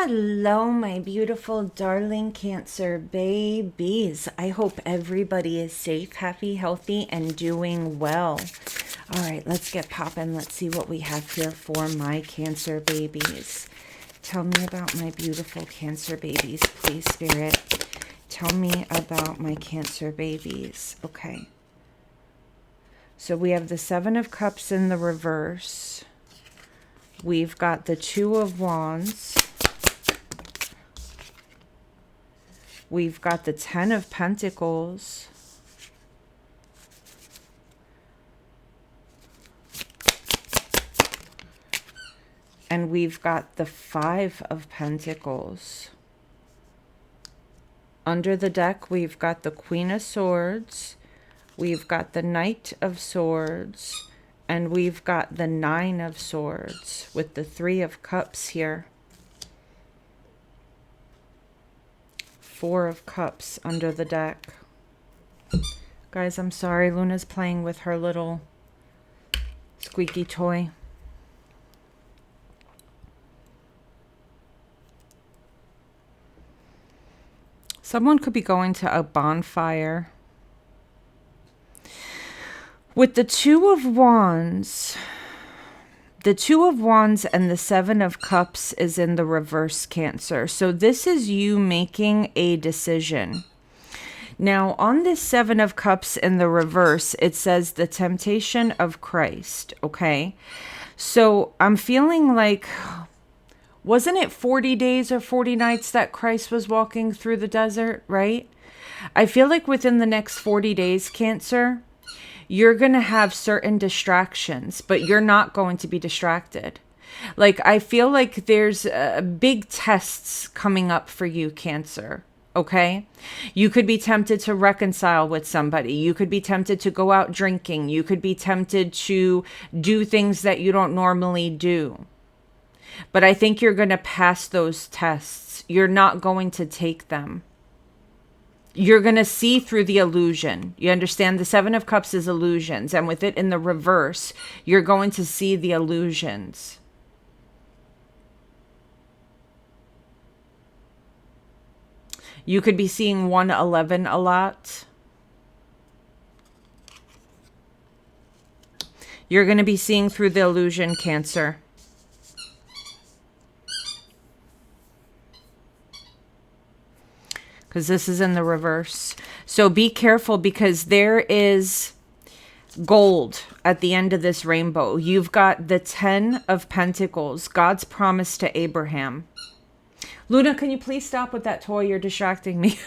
Hello, my beautiful, darling Cancer babies. I hope everybody is safe, happy, healthy, and doing well. All right, let's get popping. Let's see what we have here for my Cancer babies. Tell me about my beautiful Cancer babies, please, Spirit. Tell me about my Cancer babies. Okay. So we have the Seven of Cups in the reverse. We've got the Two of Wands. We've got the Ten of Pentacles. And we've got the Five of Pentacles. Under the deck, we've got the Queen of Swords. We've got the Knight of Swords. And we've got the Nine of Swords with the Three of Cups here. Four of Cups under the deck. Guys, I'm sorry. Luna's playing with her little squeaky toy. Someone could be going to a bonfire. With the Two of Wands, the Two of Wands and the Seven of Cups is in the reverse, Cancer. So this is you making a decision. Now, on this Seven of Cups in the reverse, it says the temptation of Christ, okay? So I'm feeling like, wasn't it 40 days or 40 nights that Christ was walking through the desert, right? I feel like within the next 40 days, Cancer, you're going to have certain distractions, but you're not going to be distracted. Like, I feel like there's big tests coming up for you, Cancer. Okay? You could be tempted to reconcile with somebody. You could be tempted to go out drinking. You could be tempted to do things that you don't normally do. But I think you're going to pass those tests. You're not going to take them. You're going to see through the illusion. You understand? The Seven of Cups is illusions. And with it in the reverse, you're going to see the illusions. You could be seeing 111 a lot. You're going to be seeing through the illusion, Cancer. Because this is in the reverse. So be careful, because there is gold at the end of this rainbow. You've got the Ten of Pentacles, God's promise to Abraham. Luna, can you please stop with that toy? You're distracting me.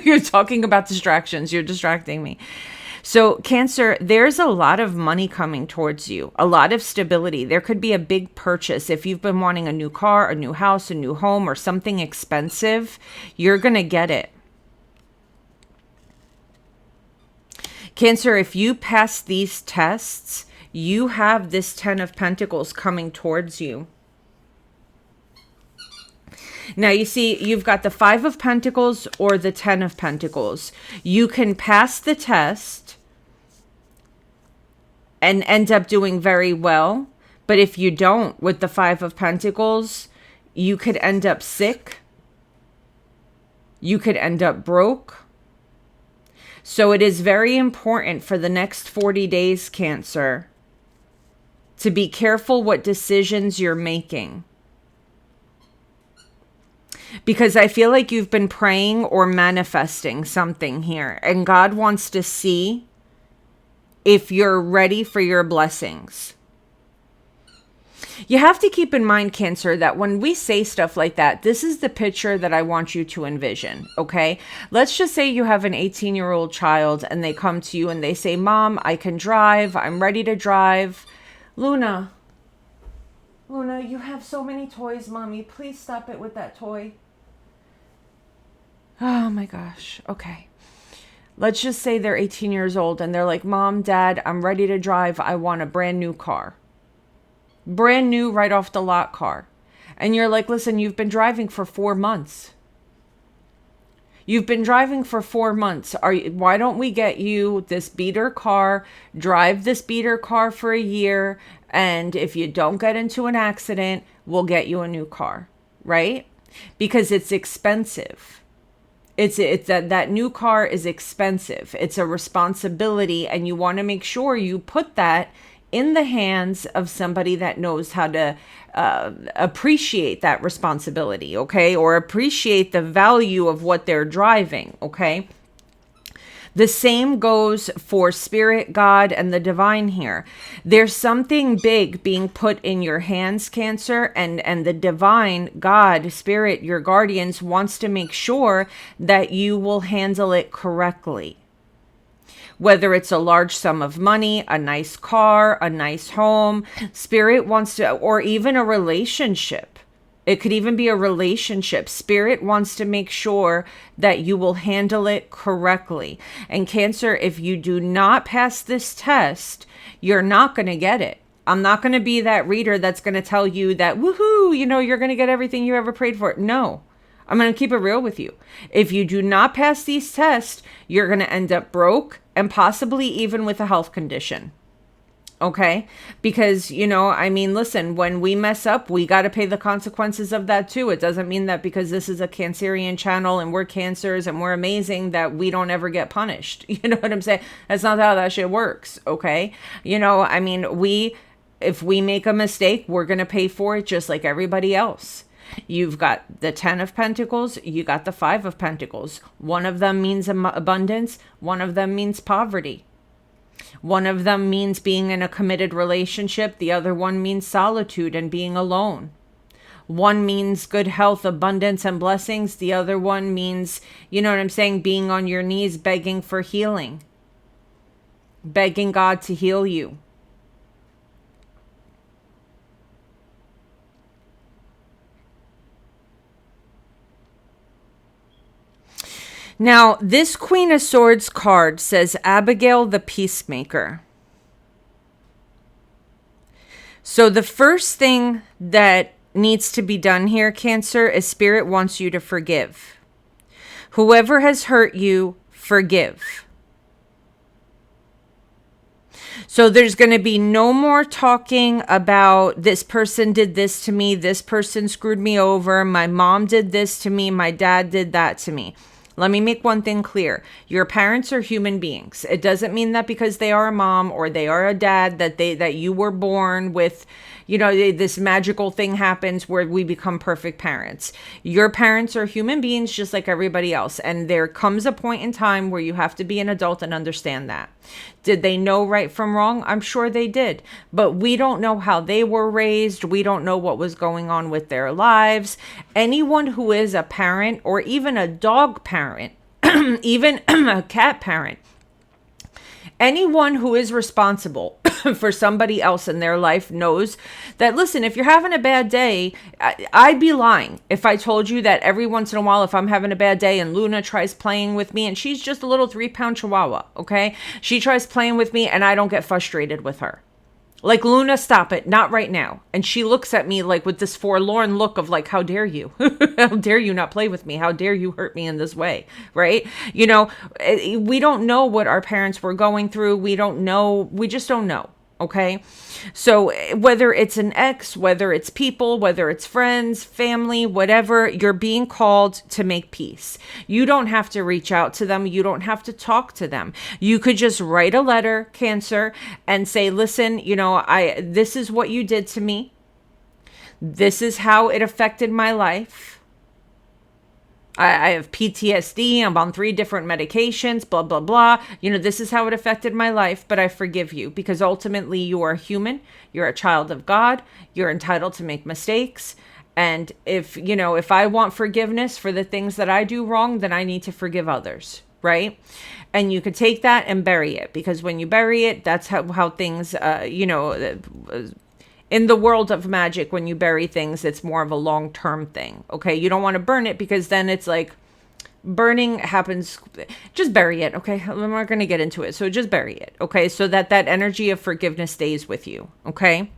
You're talking about distractions. You're distracting me. So Cancer, there's a lot of money coming towards you, a lot of stability. There could be a big purchase. If you've been wanting a new car, a new house, a new home, or something expensive, you're going to get it. Cancer, if you pass these tests, you have this Ten of Pentacles coming towards you. Now, you see, you've got the Five of Pentacles or the Ten of Pentacles. You can pass the test and end up doing very well. But if you don't, with the Five of Pentacles, you could end up sick. You could end up broke. So it is very important for the next 40 days, Cancer, to be careful what decisions you're making. Because I feel like you've been praying or manifesting something here, and God wants to see if you're ready for your blessings. You have to keep in mind, Cancer, that when we say stuff like that, this is the picture that I want you to envision, okay? Let's just say you have an 18-year-old child and they come to you and they say, Mom, I can drive. I'm ready to drive. Luna, you have so many toys, Mommy. Please stop it with that toy. Oh my gosh. Okay. Let's just say they're 18 years old and they're like, Mom, Dad, I'm ready to drive. I want a brand new car. Brand new, right off the lot car. And you're like, listen, you've been driving for 4 months. You've been driving for 4 months. Why don't we get you this beater car, drive this beater car for a year, and if you don't get into an accident, we'll get you a new car, right? because it's expensive. It's that new car is expensive. It's a responsibility, and you want to make sure you put that in the hands of somebody that knows how to appreciate that responsibility, okay? Or appreciate the value of what they're driving, okay? The same goes for spirit, God, and the divine here. There's something big being put in your hands, Cancer, and the divine, God, spirit, your guardians wants to make sure that you will handle it correctly. Whether it's a large sum of money, a nice car, a nice home, spirit wants to, or even a relationship. It could even be a relationship. Spirit wants to make sure that you will handle it correctly. And Cancer, if you do not pass this test, you're not going to get it. I'm not going to be that reader that's going to tell you that, woohoo, you're going to get everything you ever prayed for. No, I'm going to keep it real with you. If you do not pass these tests, you're going to end up broke and possibly even with a health condition. Okay, because, listen, when we mess up, we got to pay the consequences of that too. It doesn't mean that because this is a Cancerian channel and we're Cancers and we're amazing that we don't ever get punished. You know what I'm saying? That's not how that shit works. Okay. If we make a mistake, we're going to pay for it just like everybody else. You've got the 10 of Pentacles, you got the 5 of Pentacles. One of them means abundance, one of them means poverty. One of them means being in a committed relationship. The other one means solitude and being alone. One means good health, abundance, and blessings. The other one means, being on your knees, begging for healing. Begging God to heal you. Now, this Queen of Swords card says Abigail the Peacemaker. So the first thing that needs to be done here, Cancer, is Spirit wants you to forgive. Whoever has hurt you, forgive. So there's going to be no more talking about this person did this to me, this person screwed me over, my mom did this to me, my dad did that to me. Let me make one thing clear. Your parents are human beings. It doesn't mean that because they are a mom or they are a dad that you were born with, this magical thing happens where we become perfect parents. Your parents are human beings just like everybody else. And there comes a point in time where you have to be an adult and understand that. Did they know right from wrong? I'm sure they did. But we don't know how they were raised. We don't know what was going on with their lives. Anyone who is a parent or even a dog parent, even a cat parent, anyone who is responsible for somebody else in their life knows that, listen, if you're having a bad day, I'd be lying if I told you that every once in a while, if I'm having a bad day and Luna tries playing with me, and she's just a little 3-pound chihuahua, okay? She tries playing with me and I don't get frustrated with her. Like, Luna, stop it. Not right now. And she looks at me like with this forlorn look of like, how dare you? How dare you not play with me? How dare you hurt me in this way? Right? We don't know what our parents were going through. We don't know. We just don't know. Okay. So whether it's an ex, whether it's people, whether it's friends, family, whatever, you're being called to make peace. You don't have to reach out to them. You don't have to talk to them. You could just write a letter, Cancer, and say, listen, this is what you did to me. This is how it affected my life. I have PTSD. I'm on 3 different medications, blah, blah, blah. This is how it affected my life, but I forgive you because ultimately you are human. You're a child of God. You're entitled to make mistakes. And if I want forgiveness for the things that I do wrong, then I need to forgive others, right? And you could take that and bury it, because when you bury it, that's how things, in the world of magic, when you bury things, it's more of a long-term thing. Okay. You don't want to burn it because then it's like burning happens. Just bury it. Okay. I'm not going to get into it. So just bury it. Okay. So that energy of forgiveness stays with you. Okay.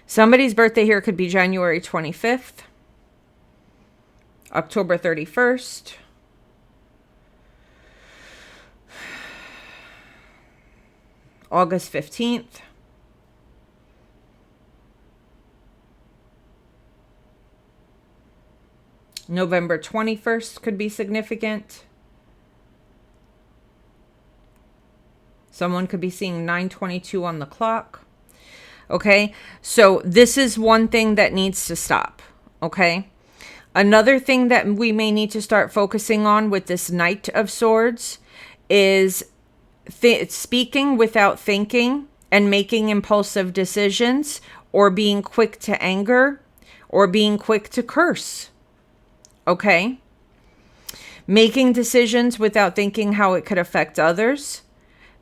Somebody's birthday here could be January 25th, October 31st, August 15th, November 21st could be significant. Someone could be seeing 9:22 on the clock. Okay, so this is one thing that needs to stop. Okay, another thing that we may need to start focusing on with this Knight of Swords is speaking without thinking and making impulsive decisions, or being quick to anger, or being quick to curse. Okay, making decisions without thinking how it could affect others,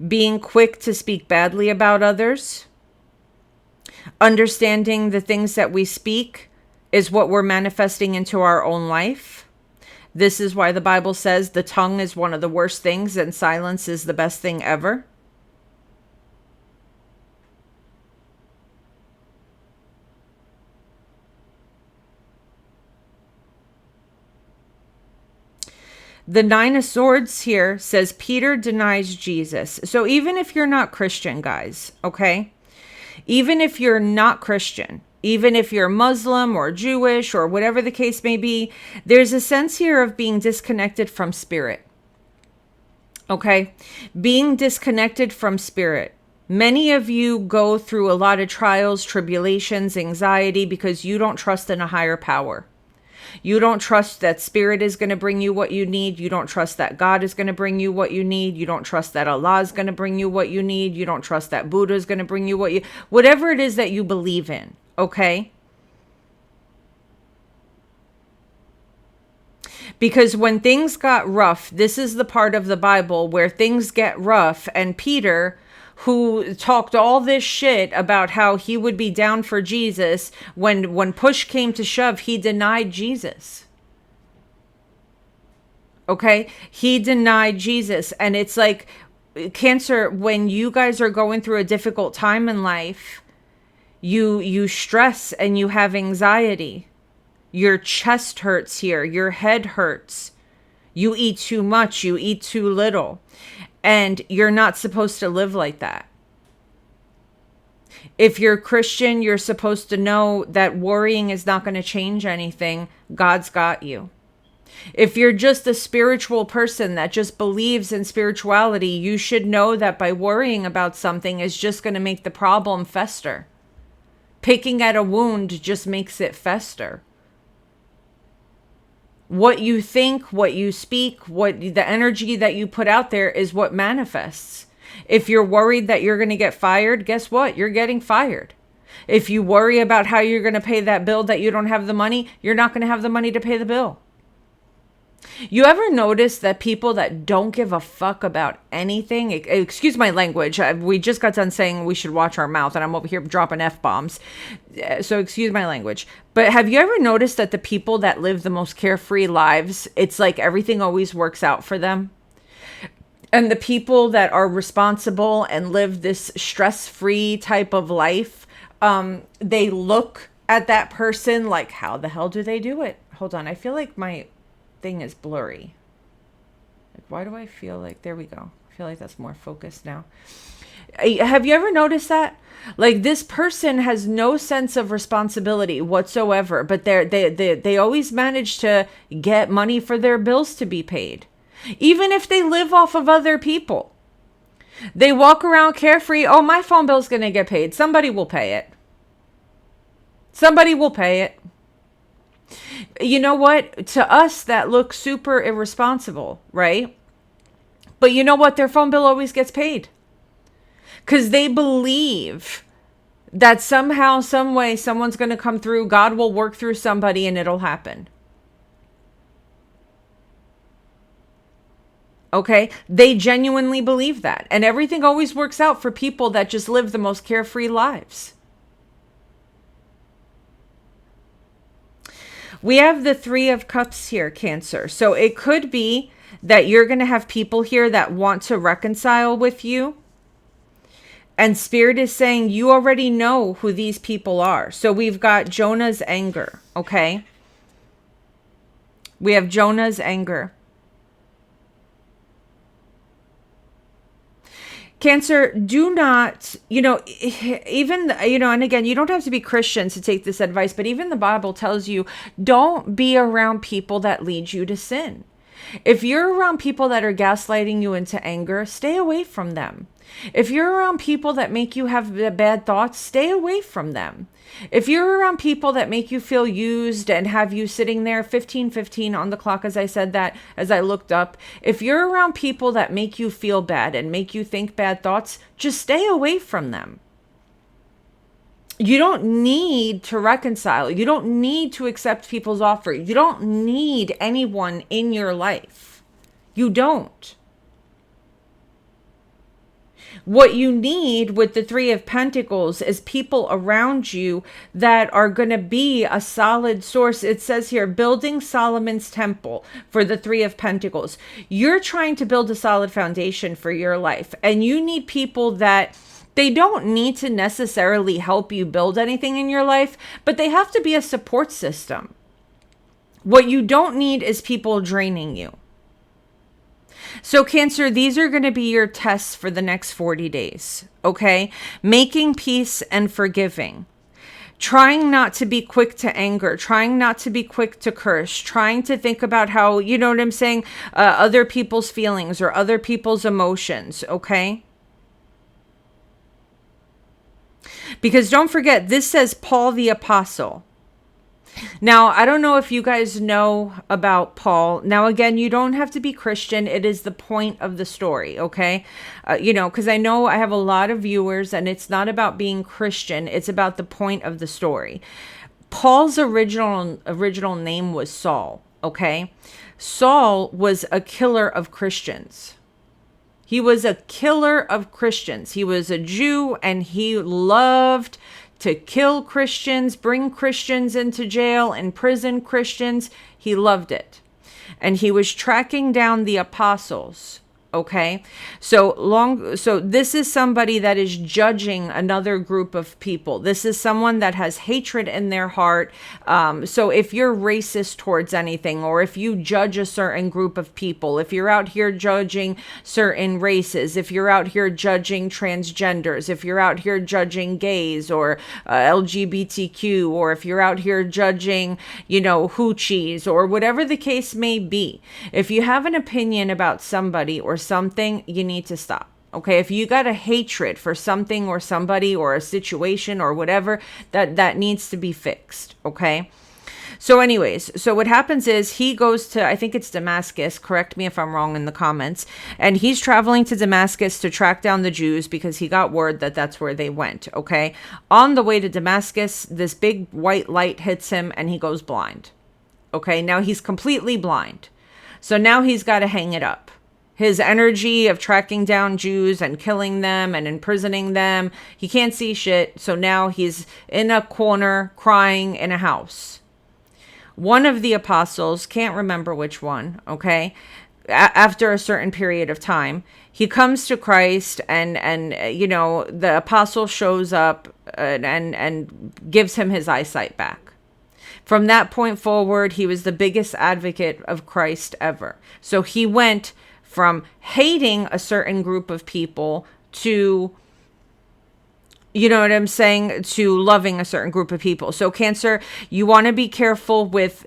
being quick to speak badly about others, understanding the things that we speak is what we're manifesting into our own life. This is why the Bible says the tongue is one of the worst things and silence is the best thing ever. The Nine of Swords here says Peter denies Jesus. So even if you're not Christian, guys, okay? Even if you're not Christian, even if you're Muslim or Jewish or whatever the case may be, there's a sense here of being disconnected from spirit. Okay? Being disconnected from spirit. Many of you go through a lot of trials, tribulations, anxiety because you don't trust in a higher power. You don't trust that spirit is going to bring you what you need. You don't trust that God is going to bring you what you need. You don't trust that Allah is going to bring you what you need. You don't trust that Buddha is going to bring you whatever it is that you believe in. Okay? Because when things got rough, this is the part of the Bible where things get rough, and Peter, who talked all this shit about how he would be down for Jesus, when push came to shove, he denied Jesus. Okay? He denied Jesus. And it's like, Cancer, when you guys are going through a difficult time in life, you stress and you have anxiety. Your chest hurts here. Your head hurts. You eat too much. You eat too little. And you're not supposed to live like that. If you're Christian, you're supposed to know that worrying is not going to change anything. God's got you. If you're just a spiritual person that just believes in spirituality, you should know that by worrying about something is just going to make the problem fester. Picking at a wound just makes it fester. What you think, what you speak, the energy that you put out there is what manifests. If you're worried that you're going to get fired, guess what? You're getting fired. If you worry about how you're going to pay that bill that you don't have the money, you're not going to have the money to pay the bill. You ever notice that people that don't give a fuck about anything, excuse my language, we just got done saying we should watch our mouth and I'm over here dropping F-bombs. So excuse my language. But have you ever noticed that the people that live the most carefree lives, it's like everything always works out for them? And the people that are responsible and live this stress-free type of life, they look at that person like, how the hell do they do it? Hold on, I feel like my thing is blurry. Like, why do I feel like, there we go. I feel like that's more focused now. Have you ever noticed that? Like, this person has no sense of responsibility whatsoever, but they always manage to get money for their bills to be paid. Even if they live off of other people. They walk around carefree. Oh, my phone bill's going to get paid. Somebody will pay it. Somebody will pay it. You know what? To us, that looks super irresponsible, right? But you know what? Their phone bill always gets paid. Because they believe that somehow, some way, someone's going to come through. God will work through somebody and it'll happen. Okay? They genuinely believe that. And everything always works out for people that just live the most carefree lives. We have the Three of Cups here, Cancer. So it could be that you're going to have people here that want to reconcile with you. And Spirit is saying you already know who these people are. So we've got Jonah's anger, okay? We have Jonah's anger. Cancer, do not, even, and again, you don't have to be Christian to take this advice, but even the Bible tells you, don't be around people that lead you to sin. If you're around people that are gaslighting you into anger, stay away from them. If you're around people that make you have bad thoughts, stay away from them. If you're around people that make you feel used and have you sitting there 15:15 on the clock, as I said that, as I looked up, if you're around people that make you feel bad and make you think bad thoughts, just stay away from them. You don't need to reconcile. You don't need to accept people's offer. You don't need anyone in your life. You don't. What you need with the Three of Pentacles is people around you that are going to be a solid source. It says here, building Solomon's temple for the Three of Pentacles. You're trying to build a solid foundation for your life, and you need people that they don't need to necessarily help you build anything in your life, but they have to be a support system. What you don't need is people draining you. So Cancer, these are going to be your tests for the next 40 days, okay? Making peace and forgiving. Trying not to be quick to anger, trying not to be quick to curse, trying to think about how, you know what I'm saying, other people's feelings or other people's emotions, okay? Because don't forget, this says Paul the Apostle. Now, I don't know if you guys know about Paul. Now, again, you don't have to be Christian. It is the point of the story, okay? Because I know I have a lot of viewers, and it's not about being Christian. It's about the point of the story. Paul's original name was Saul, okay? Saul was a killer of Christians. He was a killer of Christians. He was a Jew, and he loved to kill Christians, bring Christians into jail, imprison Christians. He loved it. And he was tracking down the apostles. Okay, so this is somebody that is judging another group of people. This is someone that has hatred in their heart. So if you're racist towards anything, or if you judge a certain group of people, if you're out here judging certain races, if you're out here judging transgenders, if you're out here judging gays or LGBTQ, or if you're out here judging, hoochies, or whatever the case may be, if you have an opinion about somebody or something, you need to stop. Okay, if you got a hatred for something or somebody or a situation or whatever, that needs to be fixed. Okay, so anyways, so what happens is he goes to, I think it's Damascus, correct me if I'm wrong in the comments, and he's traveling to Damascus to track down the Jews because he got word that that's where they went. Okay, on the way to Damascus, this big white light hits him and he goes blind. Okay, now he's completely blind, so now he's got to hang it up. His energy of tracking down Jews and killing them and imprisoning them, he can't see shit. So now he's in a corner crying in a house. One of the apostles, can't remember which one, okay, after a certain period of time, he comes to Christ, and the apostle shows up and gives him his eyesight back. From that point forward, he was the biggest advocate of Christ ever. So he went from hating a certain group of people to, to loving a certain group of people. So Cancer, you want to be careful with,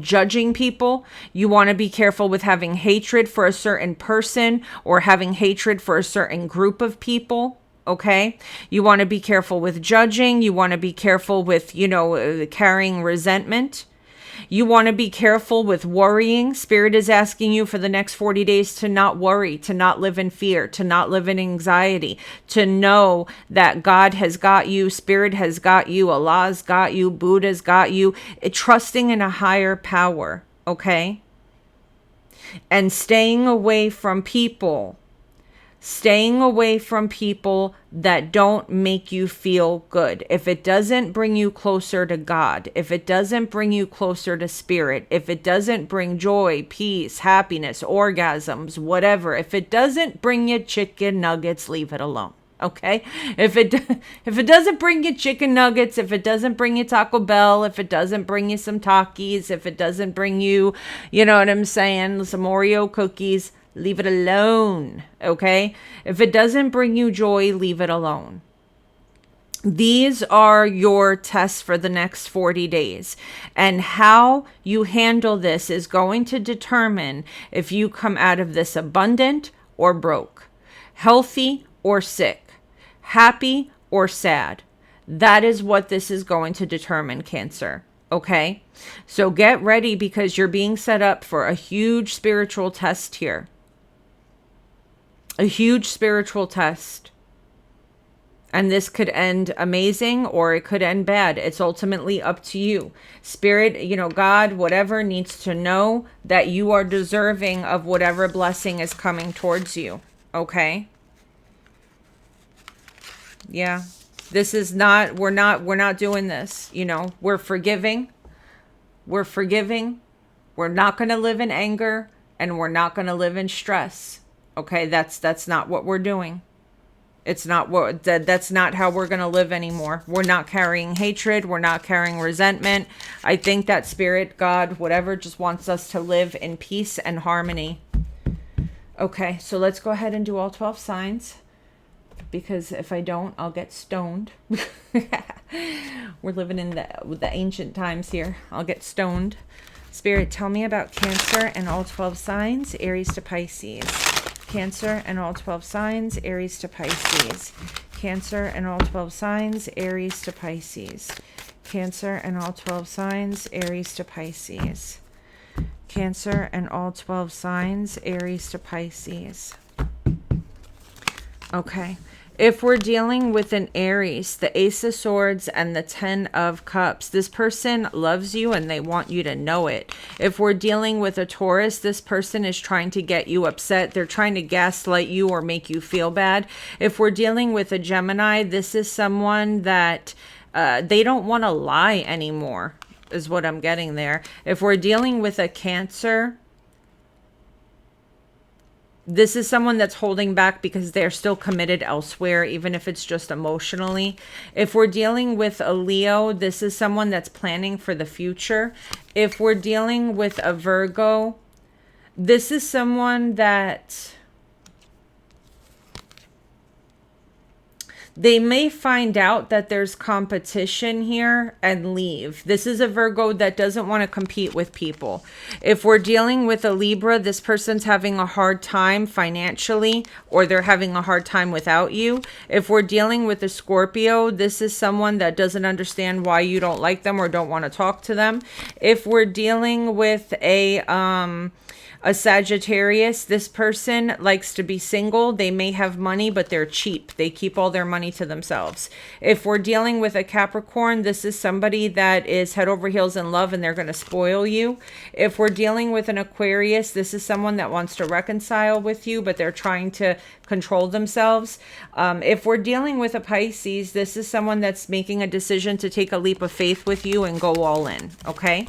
judging people. You want to be careful with having hatred for a certain person or having hatred for a certain group of people. Okay, you want to be careful with judging. You want to be careful with, carrying resentment. You want to be careful with worrying. Spirit is asking you for the next 40 days to not worry, to not live in fear, to not live in anxiety, to know that God has got you, Spirit has got you, Allah's got you, Buddha's got you, trusting in a higher power, okay? And staying away from people that don't make you feel good. If it doesn't bring you closer to God, if it doesn't bring you closer to Spirit, if it doesn't bring joy, peace, happiness, orgasms, whatever, if it doesn't bring you chicken nuggets, leave it alone. Okay? If it doesn't bring you chicken nuggets, if it doesn't bring you Taco Bell, if it doesn't bring you some Takis, if it doesn't bring you, some Oreo cookies, Leave it alone, okay? If it doesn't bring you joy, leave it alone. These are your tests for the next 40 days. And how you handle this is going to determine if you come out of this abundant or broke, healthy or sick, happy or sad. That is what this is going to determine, Cancer. Okay? So get ready, because you're being set up for a huge spiritual test here. A huge spiritual test. And this could end amazing or it could end bad. It's ultimately up to you. Spirit, God, whatever, needs to know that you are deserving of whatever blessing is coming towards you. Okay? Yeah. This is not, we're not doing this. We're forgiving. We're forgiving. We're not going to live in anger, and we're not going to live in stress. Okay? That's not what we're doing. It's not that's not how we're going to live anymore. We're not carrying hatred. We're not carrying resentment. I think that Spirit, God, whatever, just wants us to live in peace and harmony. Okay, so let's go ahead and do all 12 signs, because if I don't, I'll get stoned. We're living in the ancient times here. I'll get stoned. Spirit, tell me about Cancer and all 12 signs, Aries to Pisces. Cancer and all 12 signs, Aries to Pisces. Cancer and all 12 signs, Aries to Pisces. Cancer and all 12 signs, Aries to Pisces. Cancer and all 12 signs, Aries to Pisces. Okay. If we're dealing with an Aries, the Ace of Swords and the 10 of Cups, this person loves you and they want you to know it. If we're dealing with a Taurus, this person is trying to get you upset. They're trying to gaslight you or make you feel bad. If we're dealing with a Gemini, this is someone that they don't want to lie anymore, is what I'm getting there. If we're dealing with a Cancer, this is someone that's holding back because they're still committed elsewhere, even if it's just emotionally. If we're dealing with a Leo, this is someone that's planning for the future. If we're dealing with a Virgo, this is someone that they may find out that there's competition here and leave. This is a Virgo that doesn't want to compete with people. If we're dealing with a Libra, this person's having a hard time financially, or they're having a hard time without you. If we're dealing with a Scorpio, this is someone that doesn't understand why you don't like them or don't want to talk to them. If we're dealing with a Sagittarius, this person likes to be single. They may have money, but they're cheap. They keep all their money to themselves. If we're dealing with a Capricorn, this is somebody that is head over heels in love and they're going to spoil you. If we're dealing with an Aquarius, this is someone that wants to reconcile with you, but they're trying to control themselves. If we're dealing with a Pisces, this is someone that's making a decision to take a leap of faith with you and go all in. Okay?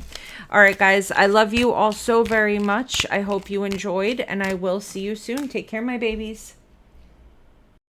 All right, guys, I love you all so very much. I hope you enjoyed, and I will see you soon. Take care, my babies.